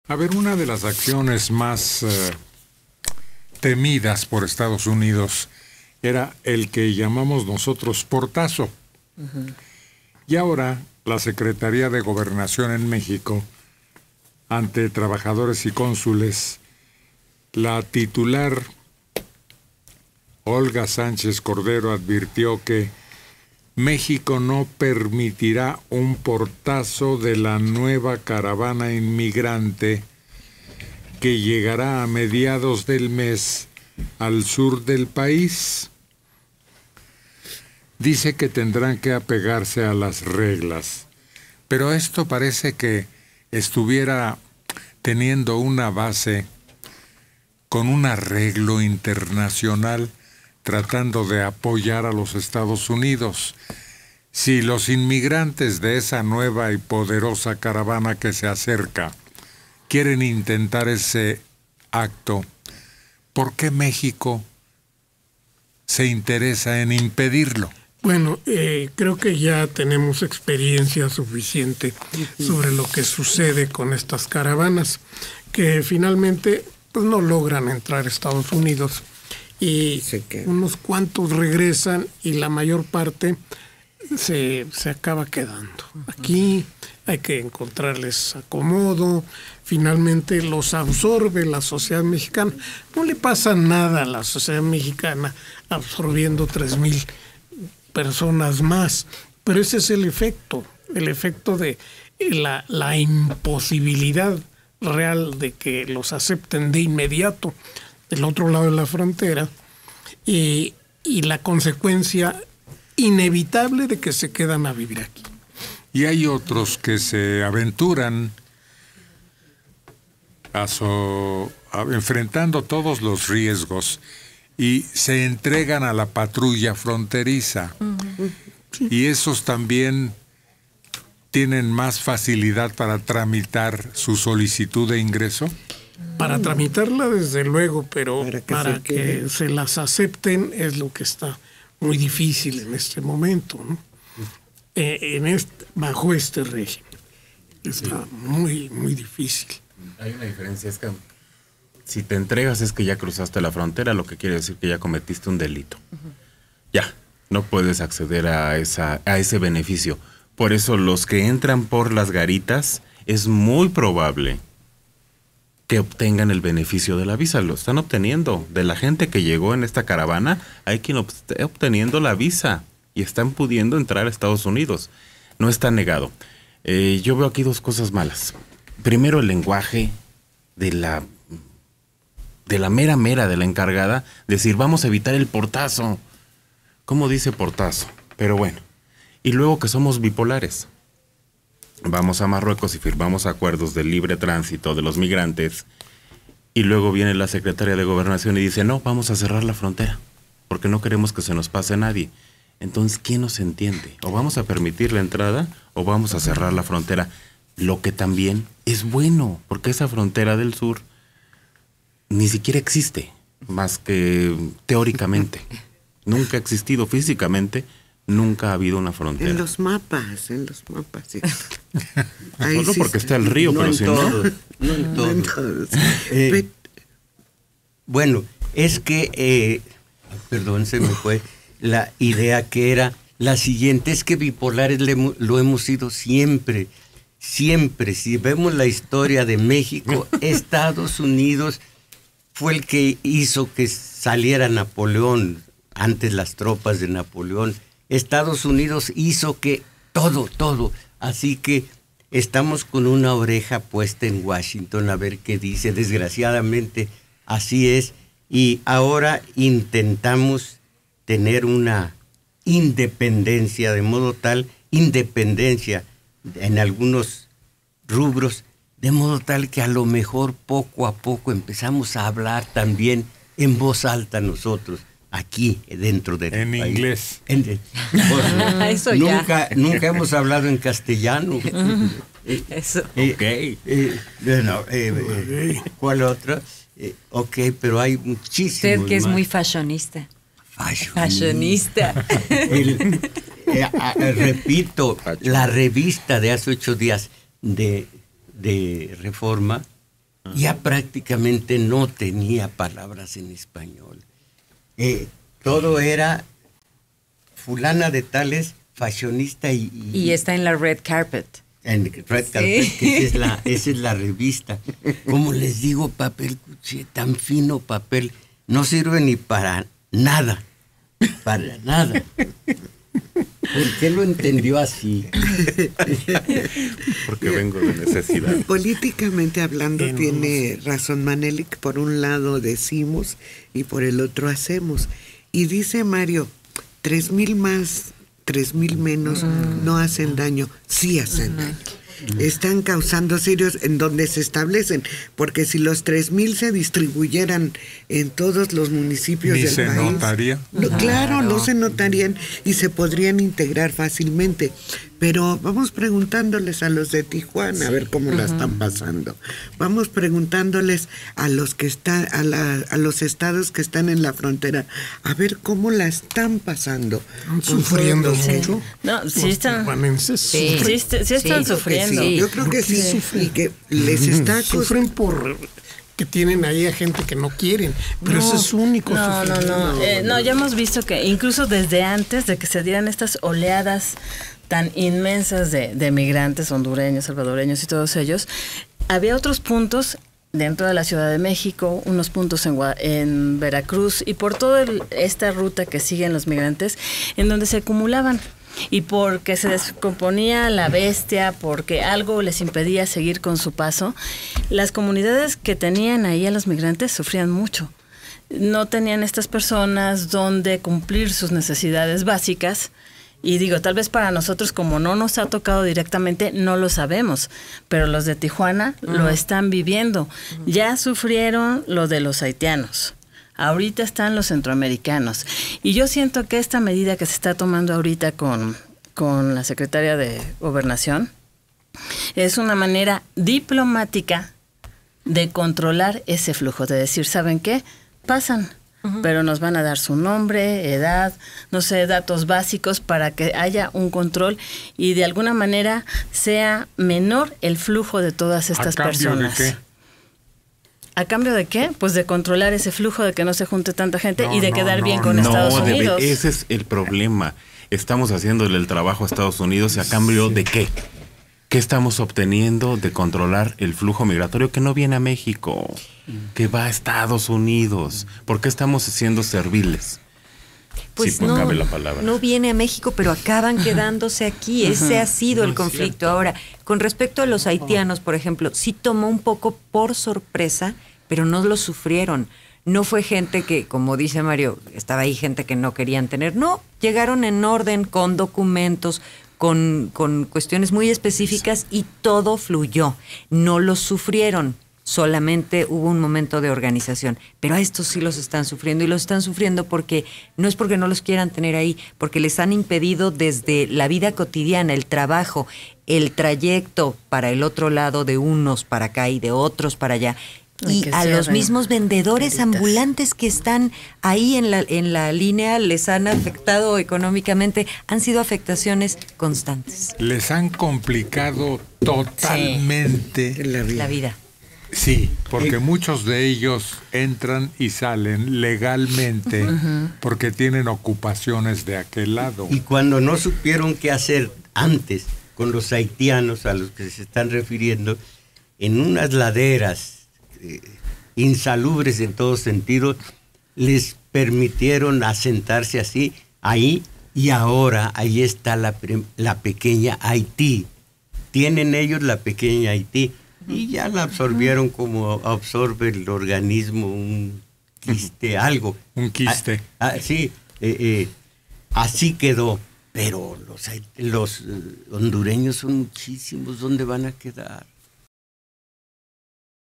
A ver, una de las acciones más temidas por Estados Unidos era el que llamamos nosotros portazo. Y ahora la Secretaría de Gobernación en México, ante trabajadores y cónsules, la titular Olga Sánchez Cordero advirtió que México no permitirá un portazo de la nueva caravana inmigrante que llegará a mediados del mes al sur del país. Dice que tendrán que apegarse a las reglas, pero esto parece que estuviera teniendo una base con un arreglo internacional tratando de apoyar a los Estados Unidos. Si los inmigrantes de esa nueva y poderosa caravana que se acerca quieren intentar ese acto, ¿por qué México se interesa en impedirlo? Bueno, creo que ya tenemos experiencia suficiente sobre lo que sucede con estas caravanas, que finalmente pues, no logran entrar a Estados Unidos y unos cuantos regresan y la mayor parte se acaba quedando. Aquí hay que encontrarles acomodo, finalmente los absorbe la sociedad mexicana. No le pasa nada a la sociedad mexicana absorbiendo 3,000 personas más, pero ese es el efecto de la imposibilidad real de que los acepten de inmediato del otro lado de la frontera y la consecuencia inevitable de que se quedan a vivir aquí. Y hay otros que se aventuran enfrentando todos los riesgos y se entregan a la patrulla fronteriza. Y esos también tienen más facilidad para tramitar su solicitud de ingreso. Para tramitarla, desde luego, pero para que se las acepten es lo que está muy difícil en este momento, ¿no? Bajo este régimen. Está muy, muy difícil. Hay una diferencia, es que si te entregas es que ya cruzaste la frontera, lo que quiere decir que ya cometiste un delito. Ya, no puedes acceder a ese beneficio. Por eso los que entran por las garitas es muy probable que obtengan el beneficio de la visa. Lo están obteniendo. De la gente que llegó en esta caravana, hay quien esté obteniendo la visa y están pudiendo entrar a Estados Unidos. No está negado. Yo veo aquí dos cosas malas. Primero, el lenguaje de la mera de la encargada, decir vamos a evitar el portazo. ¿Cómo dice portazo? Pero bueno. Y luego que somos bipolares. Vamos a Marruecos y firmamos acuerdos de libre tránsito de los migrantes y luego viene la secretaria de Gobernación y dice no, vamos a cerrar la frontera porque no queremos que se nos pase nadie. Entonces, ¿quién nos entiende? O vamos a permitir la entrada o vamos a cerrar la frontera. Lo que también es bueno, porque esa frontera del sur ni siquiera existe, más que teóricamente. Nunca ha existido físicamente, nunca ha habido una frontera. En los mapas, sí. Ahí solo sí, porque está el río, no, pero si todos, no en todos. No en todos. Bueno, es que, perdón, se me fue la idea que era la siguiente, es que bipolares lo hemos sido siempre. Siempre, si vemos la historia de México, Estados Unidos fue el que hizo que saliera Napoleón, antes las tropas de Napoleón. Estados Unidos hizo que todo. Así que estamos con una oreja puesta en Washington a ver qué dice. Desgraciadamente así es. Y ahora intentamos tener una independencia, de modo tal, independencia en algunos rubros, de modo tal que a lo mejor poco a poco empezamos a hablar también en voz alta nosotros, aquí dentro del país. En inglés. Eso nunca hemos hablado en castellano. Eso. ¿Cuál otra? Pero hay muchísimos. Usted que es más. Muy fashionista. Fashionista. Repito, la revista de hace 8 días de Reforma ya prácticamente no tenía palabras en español. Todo era fulana de tales, fashionista y está en la Red Carpet. En Red Carpet, que esa es la revista. Como les digo, papel cuché, tan fino papel, no sirve ni para nada. Para nada. ¿Por qué lo entendió así? Porque vengo de necesidad. Políticamente hablando, tiene razón Manelik. Por un lado decimos y por el otro hacemos. Y dice Mario, 3,000 más, 3,000 menos no hacen daño, sí hacen daño. Están causando serios en donde se establecen, porque si los 3,000 se distribuyeran en todos los municipios Ni del se país, notaría. claro, no se notarían y se podrían integrar fácilmente. Pero vamos preguntándoles a los de Tijuana a ver cómo la están pasando. Vamos preguntándoles a los que están, a los estados que están en la frontera, a ver cómo la están pasando. Están sufriendo mucho. No, sí Los están. tijuanenses sufren. Sí están sufriendo. Sí, yo creo que sí, y que les está Sufren por que tienen ahí a gente que no quieren, pero ese es su único sufrimiento. No, ya hemos visto que incluso desde antes de que se dieran estas oleadas tan inmensas de migrantes hondureños, salvadoreños y todos ellos, había otros puntos dentro de la Ciudad de México, unos puntos en Veracruz y por toda esta ruta que siguen los migrantes, en donde se acumulaban. Y porque se descomponía la bestia, porque algo les impedía seguir con su paso, las comunidades que tenían ahí a los migrantes sufrían mucho. No tenían estas personas donde cumplir sus necesidades básicas. Y digo, tal vez para nosotros, como no nos ha tocado directamente, no lo sabemos, pero los de Tijuana lo están viviendo. Ya sufrieron lo de los haitianos. Ahorita están los centroamericanos. Y yo siento que esta medida que se está tomando ahorita con la secretaria de Gobernación es una manera diplomática de controlar ese flujo, de decir, ¿saben qué? Pasan, pero nos van a dar su nombre, edad, no sé, datos básicos para que haya un control y de alguna manera sea menor el flujo de todas estas personas. ¿A cambio de qué? ¿A cambio de qué? Pues de controlar ese flujo, de que no se junte tanta gente y de quedar bien con Estados Unidos. Ese es el problema. Estamos haciéndole el trabajo a Estados Unidos y a cambio de qué. ¿Qué estamos obteniendo de controlar el flujo migratorio que no viene a México, que va a Estados Unidos? ¿Por qué estamos siendo serviles? Pues sí, no, cabe la palabra. No viene a México, pero acaban quedándose aquí. Ese ha sido el conflicto. Ahora, con respecto a los haitianos, por ejemplo, sí tomó un poco por sorpresa, pero no lo sufrieron. No fue gente que, como dice Mario, estaba ahí gente que no querían tener. No, llegaron en orden, con documentos, con cuestiones muy específicas y todo fluyó. No lo sufrieron. Solamente hubo un momento de organización, pero a estos sí los están sufriendo y los están sufriendo porque no es porque no los quieran tener ahí, porque les han impedido desde la vida cotidiana, el trabajo, el trayecto para el otro lado de unos para acá y de otros para allá. Y a los mismos vendedores ambulantes que están ahí en la línea les han afectado económicamente, han sido afectaciones constantes. Les han complicado totalmente La vida. Sí, porque muchos de ellos entran y salen legalmente porque tienen ocupaciones de aquel lado. Y cuando no supieron qué hacer antes con los haitianos a los que se están refiriendo, en unas laderas insalubres en todos sentidos, les permitieron asentarse así, ahí, y ahora ahí está la pequeña Haití. Tienen ellos la pequeña Haití. Y ya la absorbieron como absorbe el organismo un quiste, algo. Un quiste. Sí, así quedó. Pero los hondureños son muchísimos. ¿Dónde van a quedar?